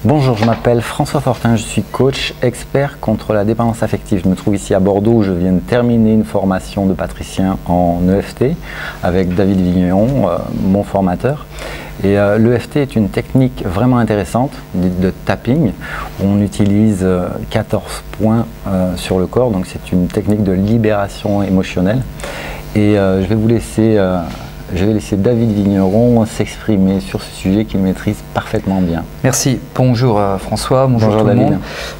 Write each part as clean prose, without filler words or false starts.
Bonjour, je m'appelle François Fortin, je suis coach expert contre la dépendance affective. Je me trouve ici à Bordeaux où je viens de terminer une formation de patricien en EFT avec David Vigneron, mon formateur. Et l'EFT est une technique vraiment intéressante de tapping où on utilise 14 points sur le corps, donc c'est une technique de libération émotionnelle. Et je vais laisser David Vigneron s'exprimer sur ce sujet qu'il maîtrise parfaitement bien. Merci. Bonjour François, bonjour tout le monde.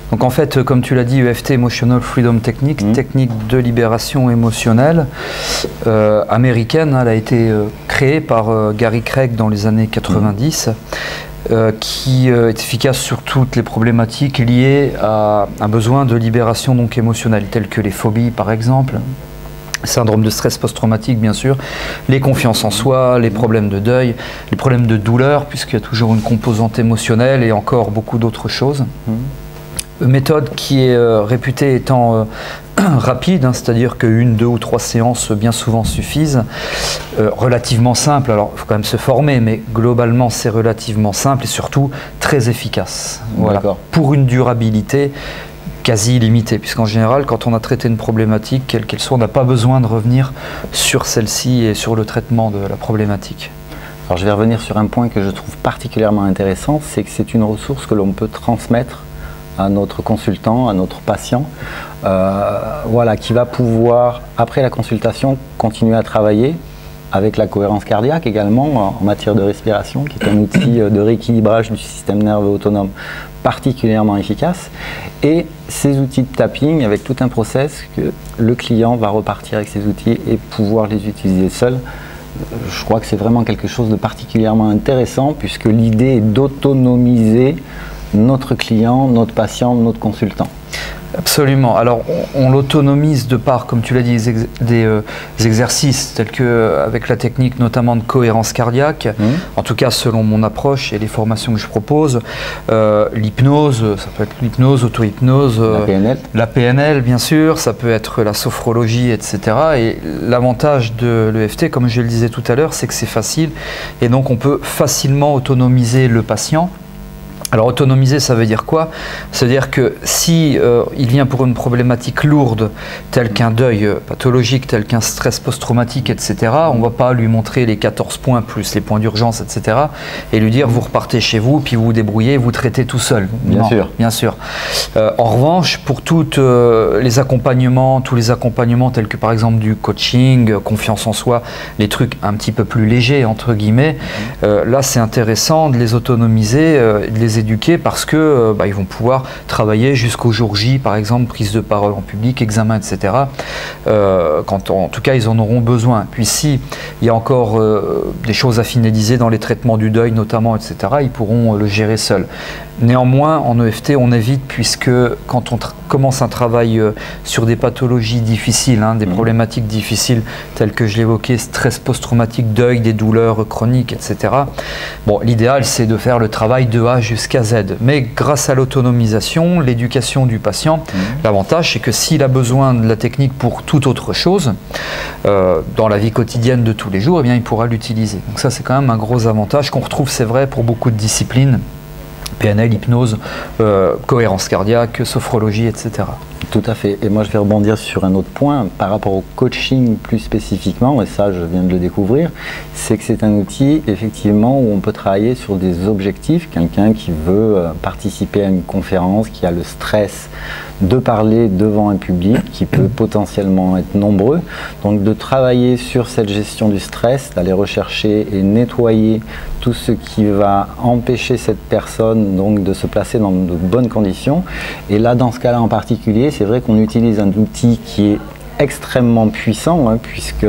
Donc en fait, comme tu l'as dit, EFT, Emotional Freedom Technique, technique de libération émotionnelle américaine. Elle a été créée par Gary Craig dans les années 90. Qui est efficace sur toutes les problématiques liées à un besoin de libération donc émotionnelle, telles que les phobies par exemple, syndrome de stress post-traumatique bien sûr, les confiances en soi, les problèmes de deuil, les problèmes de douleur, puisqu'il y a toujours une composante émotionnelle et encore beaucoup d'autres choses. Une méthode qui est réputée étant rapide, c'est-à-dire qu'une, 2 ou 3 séances bien souvent suffisent, relativement simple, alors il faut quand même se former, mais globalement c'est relativement simple et surtout très efficace. Voilà. Pour une durabilité quasi illimitée, puisqu'en général, quand on a traité une problématique, quelle qu'elle soit, on n'a pas besoin de revenir sur celle-ci et sur le traitement de la problématique. Alors je vais revenir sur un point que je trouve particulièrement intéressant, c'est que c'est une ressource que l'on peut transmettre à notre consultant, à notre patient, voilà, qui va pouvoir, après la consultation, continuer à travailler avec la cohérence cardiaque également en matière de respiration, qui est un outil de rééquilibrage du système nerveux autonome particulièrement efficace, et ces outils de tapping avec tout un process que le client va repartir avec ces outils et pouvoir les utiliser seul. Je crois que c'est vraiment quelque chose de particulièrement intéressant puisque l'idée est d'autonomiser notre client, notre patient, notre consultant. Absolument. Alors on l'autonomise de par, comme tu l'as dit, des exercices tels que avec la technique notamment de cohérence cardiaque, en tout cas selon mon approche et les formations que je propose, l'hypnose, ça peut être l'hypnose, auto-hypnose, la PNL bien sûr, ça peut être la sophrologie, etc. Et l'avantage de l'EFT, comme je le disais tout à l'heure, c'est que c'est facile et donc on peut facilement autonomiser le patient. Alors autonomiser, ça veut dire quoi? Ça veut dire que si il vient pour une problématique lourde, telle qu'un deuil pathologique, tel qu'un stress post-traumatique, etc., on ne va pas lui montrer les 14 points plus les points d'urgence, etc., et lui dire vous repartez chez vous, puis vous vous débrouillez, vous traitez tout seul. Bien sûr. Bien sûr. En revanche, pour toutes les accompagnements, tous les accompagnements tels que par exemple du coaching, confiance en soi, les trucs un petit peu plus légers, entre guillemets, là c'est intéressant de les autonomiser, de les éduquer parce que ils vont pouvoir travailler jusqu'au jour J, par exemple, prise de parole en public, examen, etc. Quand en tout cas ils en auront besoin. Puis si il y a encore des choses à finaliser dans les traitements du deuil notamment, etc., ils pourront le gérer seuls. Néanmoins, en EFT, on évite, puisque quand on commence un travail sur des pathologies difficiles, des problématiques difficiles telles que je l'évoquais, stress post-traumatique, deuil, des douleurs chroniques, etc. Bon, l'idéal c'est de faire le travail de A jusqu'à Z. Mais grâce à l'autonomisation, l'éducation du patient, l'avantage c'est que s'il a besoin de la technique pour toute autre chose, dans la vie quotidienne de tous les jours, eh bien, il pourra l'utiliser. Donc ça c'est quand même un gros avantage qu'on retrouve, c'est vrai, pour beaucoup de disciplines. PNL, hypnose, cohérence cardiaque, sophrologie, etc. Tout à fait. Et moi, je vais rebondir sur un autre point par rapport au coaching plus spécifiquement, et ça, je viens de le découvrir, c'est que c'est un outil, effectivement, où on peut travailler sur des objectifs. Quelqu'un qui veut participer à une conférence, qui a le stress de parler devant un public, qui peut potentiellement être nombreux. Donc, de travailler sur cette gestion du stress, d'aller rechercher et nettoyer tout ce qui va empêcher cette personne donc de se placer dans de bonnes conditions. Et là, dans ce cas-là en particulier, c'est vrai qu'on utilise un outil qui est extrêmement puissant, puisque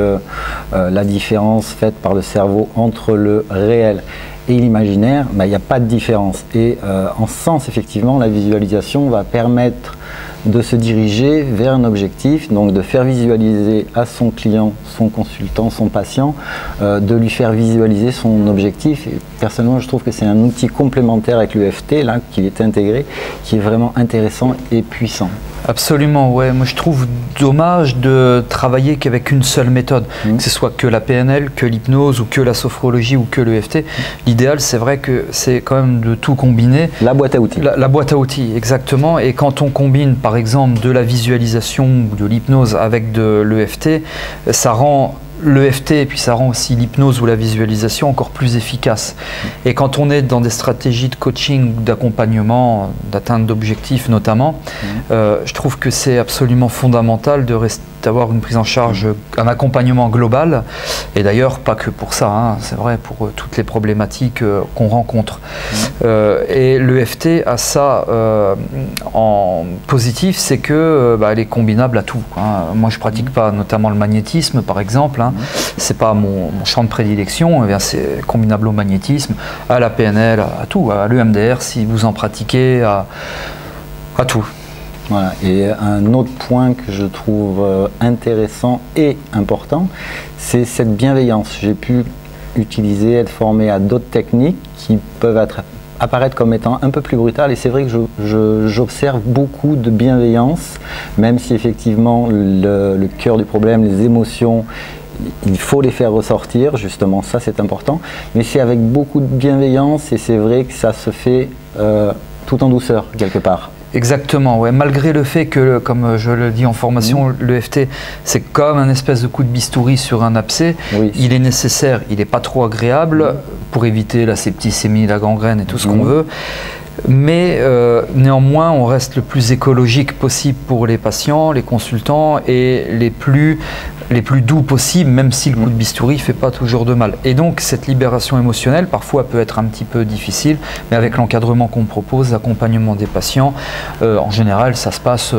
la différence faite par le cerveau entre le réel et l'imaginaire, il n'y a pas de différence. Et en ce sens, effectivement, la visualisation va permettre de se diriger vers un objectif, donc de faire visualiser à son client, son consultant, son patient, de lui faire visualiser son objectif. Et personnellement, je trouve que c'est un outil complémentaire avec l'EFT, là, qui est intégré, qui est vraiment intéressant et puissant. Absolument, ouais. Moi je trouve dommage de travailler qu'avec une seule méthode, que ce soit que la PNL, que l'hypnose ou que la sophrologie ou que l'EFT. L'idéal, c'est vrai que c'est quand même de tout combiner. La boîte à outils. La boîte à outils, exactement. Et quand on combine par exemple de la visualisation ou de l'hypnose avec de l'EFT, ça rend l'EFT et puis ça rend aussi l'hypnose ou la visualisation encore plus efficace. Et quand on est dans des stratégies de coaching, d'accompagnement, d'atteinte d'objectifs notamment, je trouve que c'est absolument fondamental d'avoir une prise en charge, un accompagnement global, et d'ailleurs pas que pour ça, hein, c'est vrai pour toutes les problématiques qu'on rencontre. Et l'EFT a ça en positif, c'est que elle est combinable à tout, hein. Moi je pratique pas notamment le magnétisme par exemple, hein. C'est pas mon champ de prédilection, c'est combinable au magnétisme, à la PNL, à tout, à l'EMDR si vous en pratiquez, à tout. Voilà. Et un autre point que je trouve intéressant et important, c'est cette bienveillance. J'ai pu utiliser, être formé à d'autres techniques qui peuvent apparaître comme étant un peu plus brutales, et c'est vrai que j'observe beaucoup de bienveillance, même si effectivement le cœur du problème, les émotions, il faut les faire ressortir, justement, ça c'est important, mais c'est avec beaucoup de bienveillance, et c'est vrai que ça se fait tout en douceur quelque part. Exactement, ouais. Malgré le fait que, comme je le dis en formation, l'EFT, c'est comme un espèce de coup de bistouri sur un abcès. Oui. Il est nécessaire, il n'est pas trop agréable pour éviter la septicémie, la gangrène et tout ce qu'on veut. Mais néanmoins, on reste le plus écologique possible pour les patients, les consultants, et les plus doux possible, même si le coup de bistouri ne fait pas toujours de mal. Et donc, cette libération émotionnelle, parfois, peut être un petit peu difficile, mais avec l'encadrement qu'on propose, l'accompagnement des patients, en général, ça se passe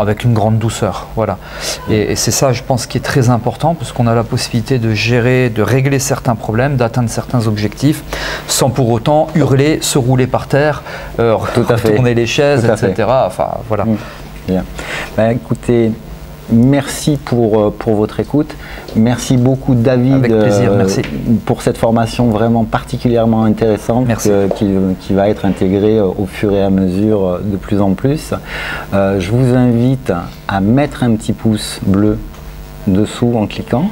avec une grande douceur. Voilà. Et c'est ça, je pense, qui est très important, parce qu'on a la possibilité de gérer, de régler certains problèmes, d'atteindre certains objectifs, sans pour autant hurler, se rouler par terre, retourner les chaises, etc. Enfin, voilà. Bien. Ben, écoutez, merci pour votre écoute. Merci beaucoup David. Avec plaisir, merci. Pour cette formation vraiment particulièrement intéressante qui va être intégrée au fur et à mesure de plus en plus. Je vous invite à mettre un petit pouce bleu dessous en cliquant,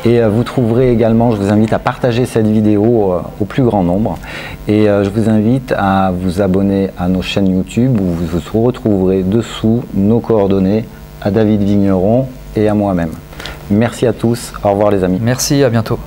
et vous trouverez également, je vous invite à partager cette vidéo au plus grand nombre, et je vous invite à vous abonner à nos chaînes YouTube où vous retrouverez dessous nos coordonnées à David Vigneron et à moi-même. Merci à tous, au revoir les amis. Merci, à bientôt.